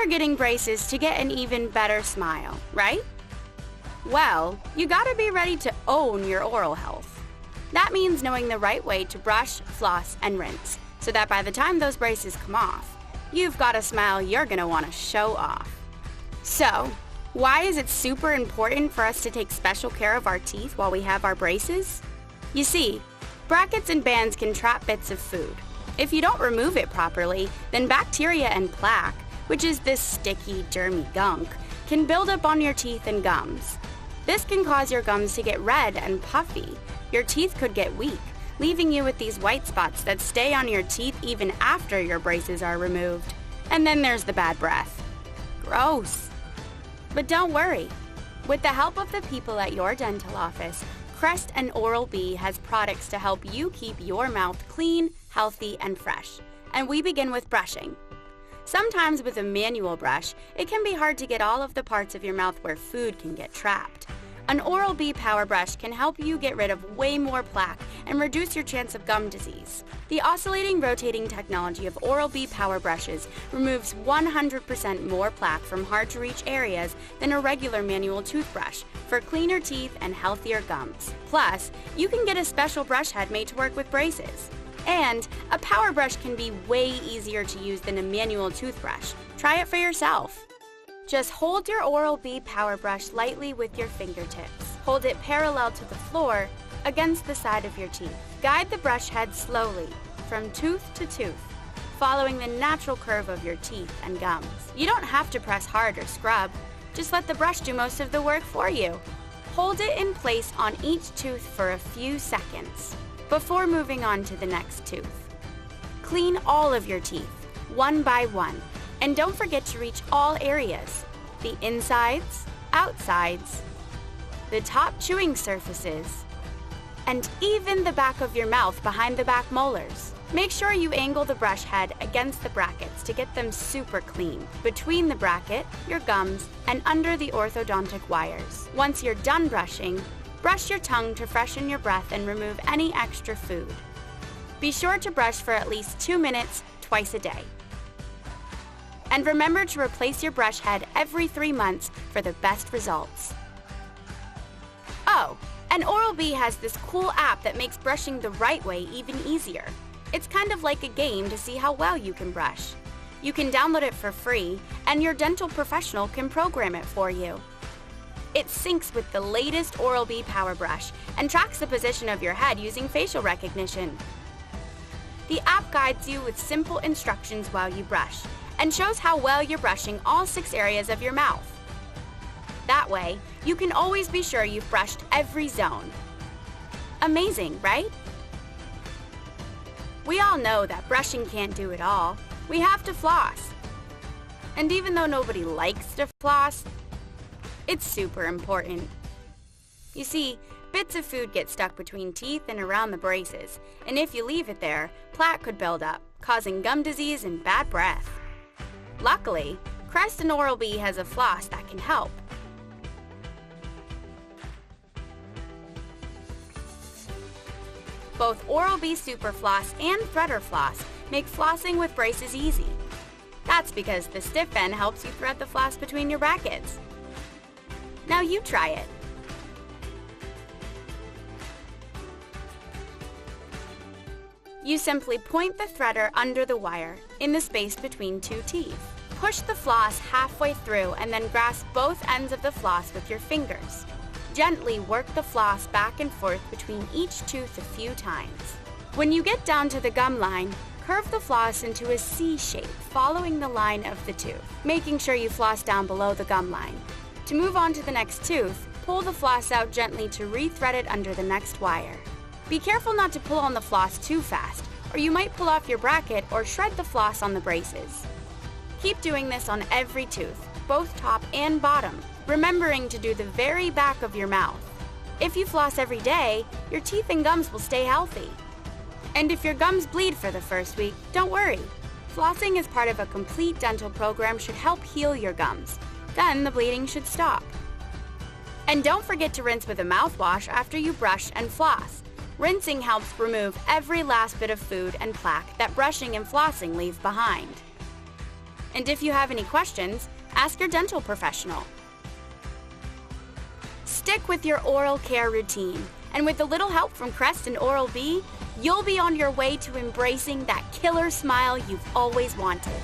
You're getting braces to get an even better smile, right? Well, you gotta be ready to own your oral health. That means knowing the right way to brush, floss, and rinse, so that by the time those braces come off, you've got a smile you're gonna wanna show off. So, why is it super important for us to take special care of our teeth while we have our braces? You see, brackets and bands can trap bits of food. If you don't remove it properly, then bacteria and plaque, which is this sticky, germy gunk, can build up on your teeth and gums. This can cause your gums to get red and puffy. Your teeth could get weak, leaving you with these white spots that stay on your teeth even after your braces are removed. And then there's the bad breath. Gross. But don't worry. With the help of the people at your dental office, Crest and Oral-B has products to help you keep your mouth clean, healthy, and fresh. And we begin with brushing. Sometimes with a manual brush, it can be hard to get all of the parts of your mouth where food can get trapped. An Oral-B Power Brush can help you get rid of way more plaque and reduce your chance of gum disease. The oscillating rotating technology of Oral-B Power Brushes removes 100% more plaque from hard-to-reach areas than a regular manual toothbrush for cleaner teeth and healthier gums. Plus, you can get a special brush head made to work with braces. And a power brush can be way easier to use than a manual toothbrush. Try it for yourself. Just hold your Oral-B Power Brush lightly with your fingertips. Hold it parallel to the floor against the side of your teeth. Guide the brush head slowly from tooth to tooth, following the natural curve of your teeth and gums. You don't have to press hard or scrub. Just let the brush do most of the work for you. Hold it in place on each tooth for a few seconds before moving on to the next tooth. Clean all of your teeth, one by one. And don't forget to reach all areas, the insides, outsides, the top chewing surfaces, and even the back of your mouth behind the back molars. Make sure you angle the brush head against the brackets to get them super clean, between the bracket, your gums, and under the orthodontic wires. Once you're done brushing, brush your tongue to freshen your breath and remove any extra food. Be sure to brush for at least 2 minutes twice a day. And remember to replace your brush head every 3 months for the best results. Oh, and Oral-B has this cool app that makes brushing the right way even easier. It's kind of like a game to see how well you can brush. You can download it for free, and your dental professional can program it for you. It syncs with the latest Oral-B Power Brush and tracks the position of your head using facial recognition. The app guides you with simple instructions while you brush, and shows how well you're brushing all 6 areas of your mouth. That way, you can always be sure you've brushed every zone. Amazing, right? We all know that brushing can't do it all. We have to floss. And even though nobody likes to floss, it's super important. You see, bits of food get stuck between teeth and around the braces, and if you leave it there, plaque could build up, causing gum disease and bad breath. Luckily, Crest and Oral-B has a floss that can help. Both Oral-B Super Floss and Threader Floss make flossing with braces easy. That's because the stiff end helps you thread the floss between your brackets. Now you try it. You simply point the threader under the wire, in the space between 2 teeth. Push the floss halfway through and then grasp both ends of the floss with your fingers. Gently work the floss back and forth between each tooth a few times. When you get down to the gum line, curve the floss into a C shape following the line of the tooth, making sure you floss down below the gum line. To move on to the next tooth, pull the floss out gently to re-thread it under the next wire. Be careful not to pull on the floss too fast, or you might pull off your bracket or shred the floss on the braces. Keep doing this on every tooth, both top and bottom, remembering to do the very back of your mouth. If you floss every day, your teeth and gums will stay healthy. And if your gums bleed for the first week, don't worry. Flossing as part of a complete dental program should help heal your gums. Then the bleeding should stop. And don't forget to rinse with a mouthwash after you brush and floss. Rinsing helps remove every last bit of food and plaque that brushing and flossing leave behind. And if you have any questions, ask your dental professional. Stick with your oral care routine, and with a little help from Crest and Oral-B, you'll be on your way to embracing that killer smile you've always wanted.